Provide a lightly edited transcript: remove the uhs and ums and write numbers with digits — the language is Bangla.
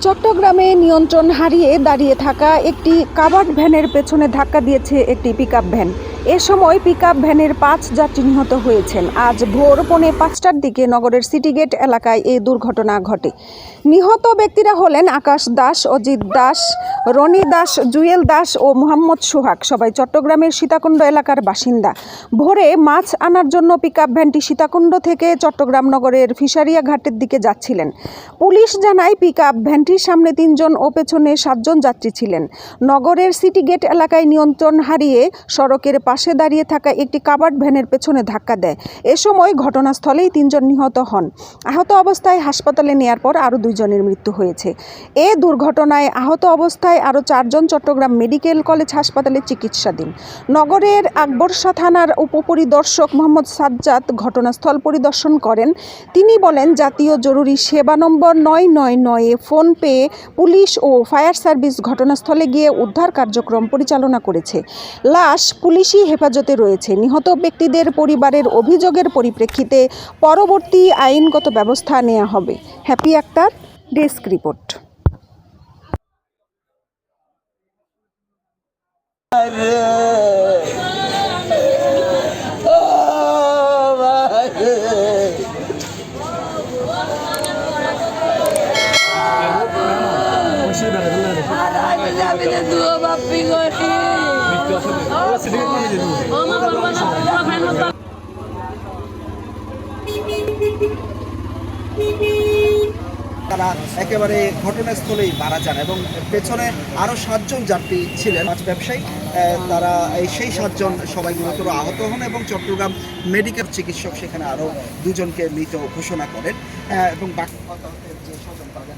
চট্টগ্রামে নিয়ন্ত্রণ হারিয়ে দাঁড়িয়ে থাকা একটি কাভার্ড ভ্যানের পেছনে ধাক্কা দিয়েছে একটি পিকআপ ভ্যান। এ সময় পিকআপ ভ্যানের 5 যাত্রী নিহত হয়েছেন। আজ ভোর 4:45টার দিকে নগরের সিটিগেট এলাকায় এই দুর্ঘটনা ঘটে। নিহত ব্যক্তিরা হলেন আকাশ দাস, অজিত দাস, রনি দাস, জুয়েল দাস ও মোহাম্মদ সোহাগ। সবাই চট্টগ্রামের সীতাকুণ্ড এলাকার বাসিন্দা। ভোরে মাছ আনার জন্য পিকআপ ভ্যানটি সীতাকুণ্ড থেকে চট্টগ্রাম নগরের ফিশারিয়া ঘাটের দিকে যাচ্ছিলেন। পুলিশ জানায় পিকআপ ভ্যানটির সামনে 3 জন ও পেছনে 7 জন যাত্রী ছিলেন। নগরের সিটিগেট এলাকায় নিয়ন্ত্রণ হারিয়ে সড়কের পাশে দাঁড়িয়ে থাকা একটি কাভার্ড ভ্যানের পেছনে ধাক্কা দেয়। এ সময় ঘটনাস্থলেই 3 জন নিহত হন। আহত অবস্থায় হাসপাতালে নেয়ার পর আরও 2 জনের মৃত্যু হয়েছে। এ দুর্ঘটনায় আহত অবস্থায় আরও 4 জন চট্টগ্রাম মেডিকেল কলেজ হাসপাতালে চিকিৎসাধীন। নগরের আকবরশাহ থানার উপপরিদর্শক মোহাম্মদ সাজ্জাদ ঘটনাস্থল পরিদর্শন করেন। তিনি বলেন, জাতীয় জরুরি সেবা নম্বর 999-এ ফোন পেয়ে পুলিশ ও ফায়ার সার্ভিস ঘটনাস্থলে গিয়ে উদ্ধার কার্যক্রম পরিচালনা করেছে। লাশ পুলিশি হেফাজতে রয়েছে। নিহত ব্যক্তিদের পরিবারের অভিযোগের পরিপ্রেক্ষিতে পরবর্তী আইনগত ব্যবস্থা নেওয়া হবে। Happy Akter, desk report. তারা একেবারে ঘটনাস্থলেই মারা যান এবং পেছনে আরও 7 জন যাত্রী ছিলেন মাছ ব্যবসায়ী। তারা সেই 7 জন সবাই গুরুতর আহত হন এবং চট্টগ্রাম মেডিকেল চিকিৎসক সেখানে আরও 2 জনকে মৃত ঘোষণা করেন এবং বাকি যে 6 জন তাদের